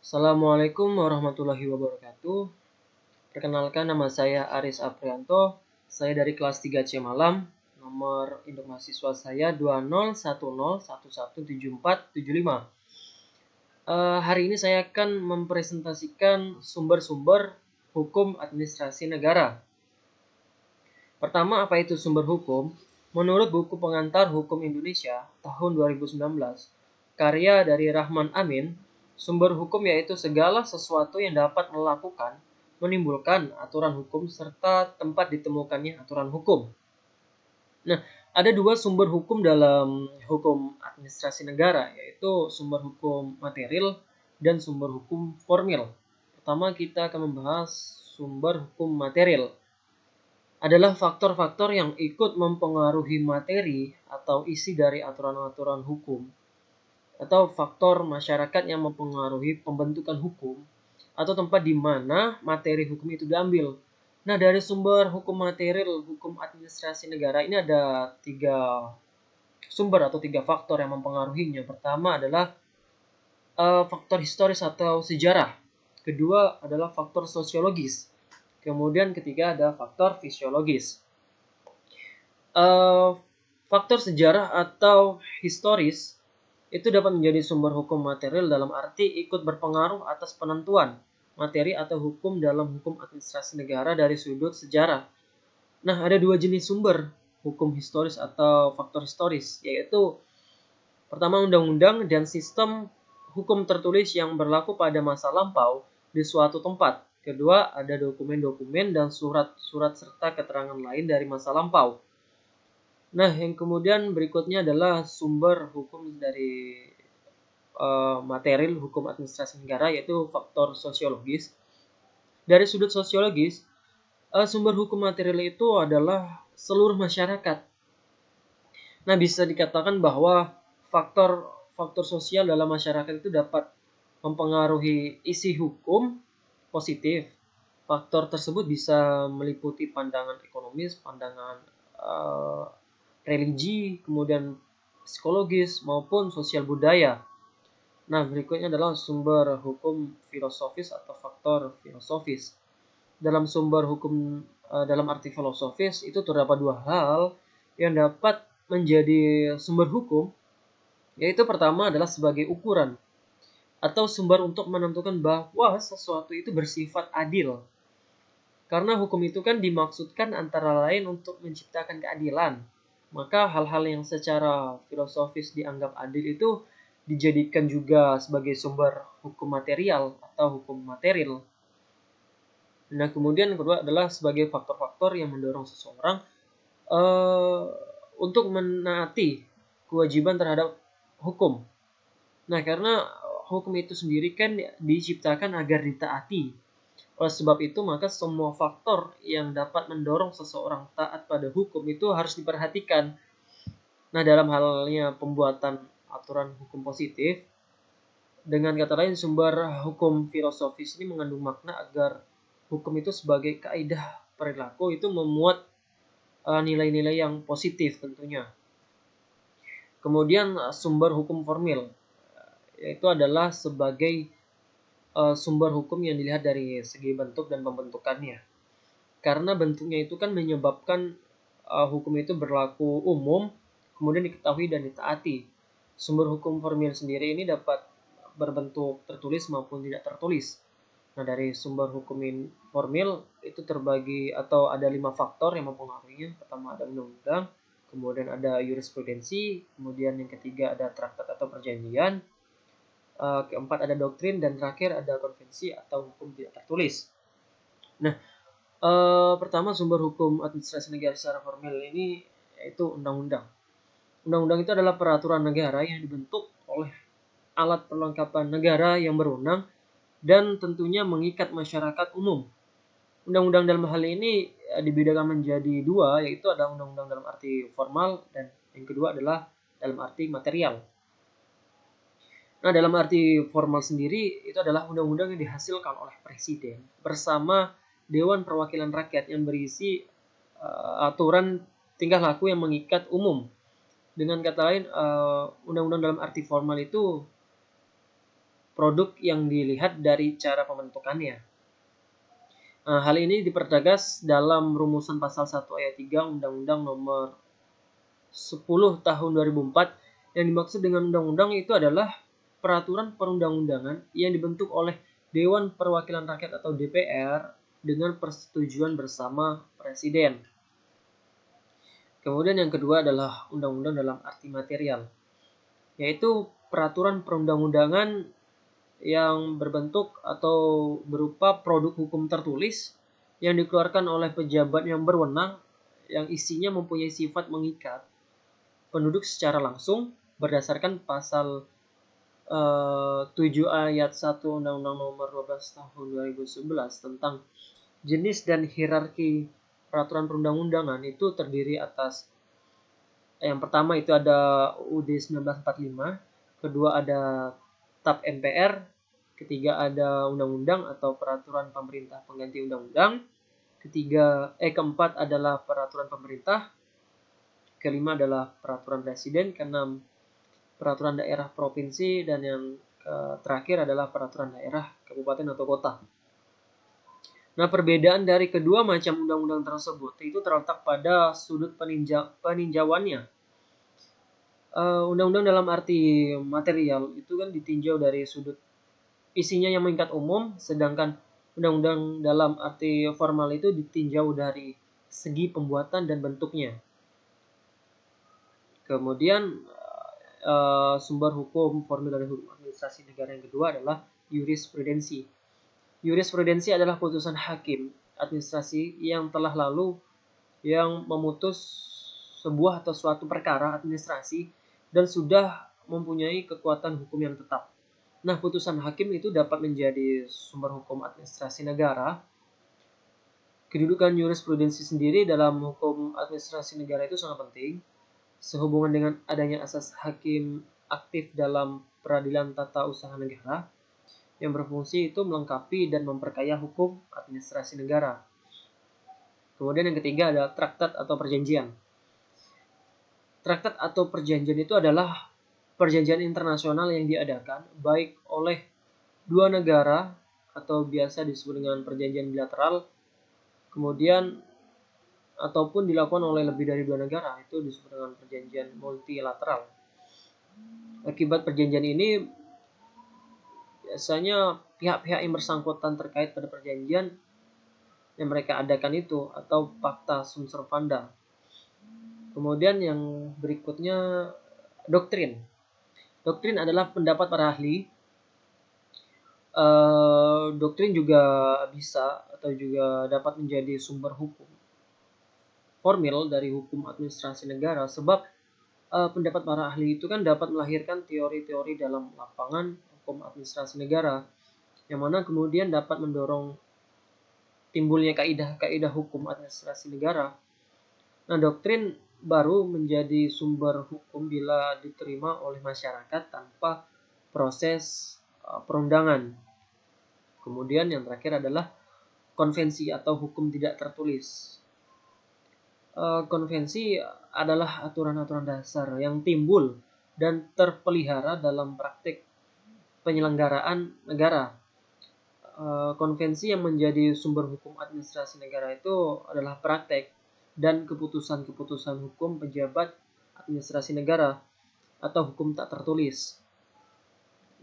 Assalamualaikum warahmatullahi wabarakatuh. Perkenalkan, nama saya Aris Aprianto. Saya dari kelas 3C Malam. Nomor induk mahasiswa saya 2010117475. Hari ini saya akan mempresentasikan sumber-sumber hukum administrasi negara. Pertama, apa itu sumber hukum? Menurut buku pengantar hukum Indonesia tahun 2019, karya dari Rahman Amin, sumber hukum yaitu segala sesuatu yang dapat melakukan, menimbulkan aturan hukum, serta tempat ditemukannya aturan hukum. Nah, ada dua sumber hukum dalam hukum administrasi negara, yaitu sumber hukum material dan sumber hukum formil. Pertama, kita akan membahas sumber hukum material. Adalah faktor-faktor yang ikut mempengaruhi materi atau isi dari aturan-aturan hukum, atau faktor masyarakat yang mempengaruhi pembentukan hukum, atau tempat di mana materi hukum itu diambil. Nah, dari sumber hukum material, hukum administrasi negara ini ada tiga sumber atau tiga faktor yang mempengaruhinya. Pertama adalah faktor historis atau sejarah. Kedua adalah faktor sosiologis. Kemudian ketiga ada faktor fisiologis. Faktor sejarah atau historis itu dapat menjadi sumber hukum material dalam arti ikut berpengaruh atas penentuan materi atau hukum dalam hukum administrasi negara dari sudut sejarah. Nah, ada dua jenis sumber hukum historis atau faktor historis, yaitu pertama undang-undang dan sistem hukum tertulis yang berlaku pada masa lampau di suatu tempat. Kedua, ada dokumen-dokumen dan surat-surat serta keterangan lain dari masa lampau. Nah, yang kemudian berikutnya adalah sumber hukum dari material hukum administrasi negara, yaitu faktor sosiologis. Dari sudut sosiologis, sumber hukum material itu adalah seluruh masyarakat. Nah, bisa dikatakan bahwa faktor sosial dalam masyarakat itu dapat mempengaruhi isi hukum positif. Faktor tersebut bisa meliputi pandangan ekonomis, pandangan religi, kemudian psikologis maupun sosial budaya. Nah, berikutnya adalah sumber hukum filosofis atau faktor filosofis. Dalam sumber hukum dalam arti filosofis itu terdapat dua hal yang dapat menjadi sumber hukum, yaitu pertama adalah sebagai ukuran atau sumber untuk menentukan bahwa sesuatu itu bersifat adil. Karena hukum itu kan dimaksudkan antara lain untuk menciptakan keadilan. Maka hal-hal yang secara filosofis dianggap adil itu dijadikan juga sebagai sumber hukum material atau hukum material. Nah, kemudian yang kedua adalah sebagai faktor-faktor yang mendorong seseorang untuk menaati kewajiban terhadap hukum. Nah, karena hukum itu sendiri kan diciptakan agar ditaati. Oleh sebab itu, maka semua faktor yang dapat mendorong seseorang taat pada hukum itu harus diperhatikan. Nah, dalam halnya pembuatan aturan hukum positif, dengan kata lain, sumber hukum filosofis ini mengandung makna agar hukum itu sebagai kaidah perilaku itu memuat nilai-nilai yang positif tentunya. Kemudian sumber hukum formil, yaitu adalah sebagai sumber hukum yang dilihat dari segi bentuk dan pembentukannya. Karena bentuknya itu kan menyebabkan hukum itu berlaku umum, kemudian diketahui dan ditaati. Sumber hukum formil sendiri ini dapat berbentuk tertulis maupun tidak tertulis. Nah, dari sumber hukum formil itu terbagi atau ada 5 faktor yang mempengaruhinya. Pertama ada undang-undang, kemudian ada jurisprudensi, kemudian yang ketiga ada traktat atau perjanjian, keempat ada doktrin, dan terakhir ada konvensi atau hukum tidak tertulis. Nah, pertama sumber hukum administrasi negara secara formil ini yaitu undang-undang. Undang-undang itu adalah peraturan negara yang dibentuk oleh alat perlengkapan negara yang berwenang dan tentunya mengikat masyarakat umum. Undang-undang dalam hal ini dibedakan menjadi dua, yaitu ada undang-undang dalam arti formal dan yang kedua adalah dalam arti material. Nah, dalam arti formal sendiri itu adalah undang-undang yang dihasilkan oleh presiden bersama Dewan Perwakilan Rakyat yang berisi aturan tingkah laku yang mengikat umum. Dengan kata lain, undang-undang dalam arti formal itu produk yang dilihat dari cara pembentukannya. Hal ini dipertegas dalam rumusan pasal 1 ayat 3 Undang-Undang Nomor 10 Tahun 2004. Yang dimaksud dengan undang-undang itu adalah peraturan perundang-undangan yang dibentuk oleh Dewan Perwakilan Rakyat atau DPR dengan persetujuan bersama Presiden. Kemudian yang kedua adalah undang-undang dalam arti material, yaitu peraturan perundang-undangan yang berbentuk atau berupa produk hukum tertulis yang dikeluarkan oleh pejabat yang berwenang yang isinya mempunyai sifat mengikat penduduk secara langsung berdasarkan pasal 7 ayat 1 Undang-Undang Nomor 12 Tahun 2011 tentang jenis dan hierarki peraturan perundang-undangan. Itu terdiri atas yang pertama itu ada UUD 1945, kedua ada TAP MPR, ketiga ada undang-undang atau peraturan pemerintah pengganti undang-undang, keempat adalah peraturan pemerintah, kelima adalah peraturan presiden, keenam peraturan daerah provinsi, dan yang terakhir adalah peraturan daerah kabupaten atau kota. Nah, perbedaan dari kedua macam undang-undang tersebut itu terletak pada sudut peninjauannya. Undang-undang dalam arti material itu kan ditinjau dari sudut isinya yang mengikat umum, sedangkan undang-undang dalam arti formal itu ditinjau dari segi pembuatan dan bentuknya. Kemudian sumber hukum formil dari hukum administrasi negara yang kedua adalah jurisprudensi. Jurisprudensi adalah putusan hakim administrasi yang telah lalu yang memutus sebuah atau suatu perkara administrasi dan sudah mempunyai kekuatan hukum yang tetap. Nah, putusan hakim itu dapat menjadi sumber hukum administrasi negara. Kedudukan jurisprudensi sendiri dalam hukum administrasi negara itu sangat penting, sehubungan dengan adanya asas hakim aktif dalam peradilan tata usaha negara yang berfungsi itu melengkapi dan memperkaya hukum administrasi negara. Kemudian yang ketiga adalah traktat atau perjanjian. Traktat atau perjanjian itu adalah perjanjian internasional yang diadakan baik oleh dua negara atau biasa disebut dengan perjanjian bilateral, kemudian ataupun dilakukan oleh lebih dari dua negara, itu disebut dengan perjanjian multilateral. Akibat perjanjian ini biasanya pihak-pihak yang bersangkutan terkait pada perjanjian yang mereka adakan itu atau Pacta Sunt Servanda. Kemudian yang berikutnya doktrin. Doktrin adalah pendapat para ahli. Doktrin juga bisa atau juga dapat menjadi sumber hukum formil dari hukum administrasi negara, sebab pendapat para ahli itu kan dapat melahirkan teori-teori dalam lapangan hukum administrasi negara, yang mana kemudian dapat mendorong timbulnya kaidah-kaidah hukum administrasi negara. Nah, doktrin baru menjadi sumber hukum bila diterima oleh masyarakat tanpa proses perundangan. Kemudian yang terakhir adalah konvensi atau hukum tidak tertulis. Konvensi adalah aturan-aturan dasar yang timbul dan terpelihara dalam praktik penyelenggaraan negara. Konvensi yang menjadi sumber hukum administrasi negara itu adalah praktek dan keputusan-keputusan hukum pejabat administrasi negara atau hukum tak tertulis.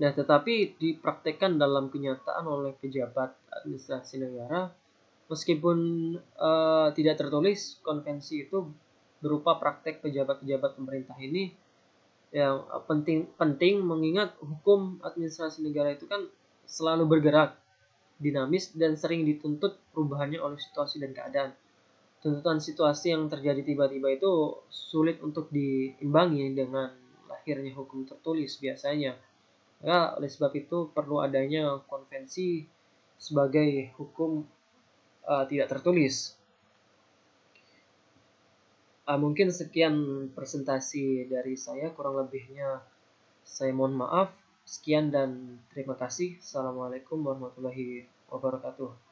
Nah, tetapi dipraktekkan dalam kenyataan oleh pejabat administrasi negara. Meskipun tidak tertulis, konvensi itu berupa praktek pejabat-pejabat pemerintah ini yang penting mengingat hukum administrasi negara itu kan selalu bergerak, dinamis, dan sering dituntut perubahannya oleh situasi dan keadaan. Tuntutan situasi yang terjadi tiba-tiba itu sulit untuk diimbangi dengan lahirnya hukum tertulis biasanya. Ya, oleh sebab itu perlu adanya konvensi sebagai hukum tidak tertulis. Mungkin sekian presentasi dari saya, kurang lebihnya saya mohon maaf. Sekian dan terima kasih. Assalamualaikum warahmatullahi wabarakatuh.